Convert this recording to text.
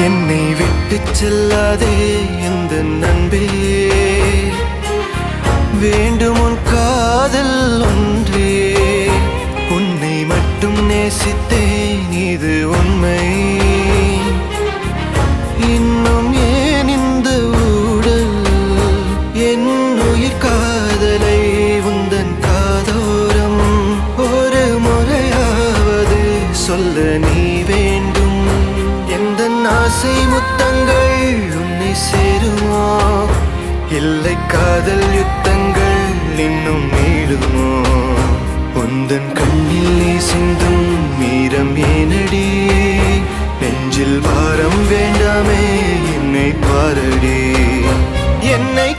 என்னை விட்டு செல்லாதே எந்த நண்பே, வேண்டும் உன் காதல் ஒன்றே. உன்னை மட்டும் நேசித்தேன் இது உண்மை. இன்னும் ஏன் இந்த ஊடல் என் உயிர் காதலை உந்தன் காதோரம் ஒரு முறையாவது சொல்ல நீ வேண்டும். எந்த ஆசை முத்தங்கள் உன்னை சேருமோ, இல்லை காதல் யுத்தங்கள் இன்னும் நீளுமோ. உந்தன் கண்ணில் நீ சிந்தும் மீரம் ஏனடி, நெஞ்சில் பாரம் வேண்டாமே என்னை பாரடி. என்னை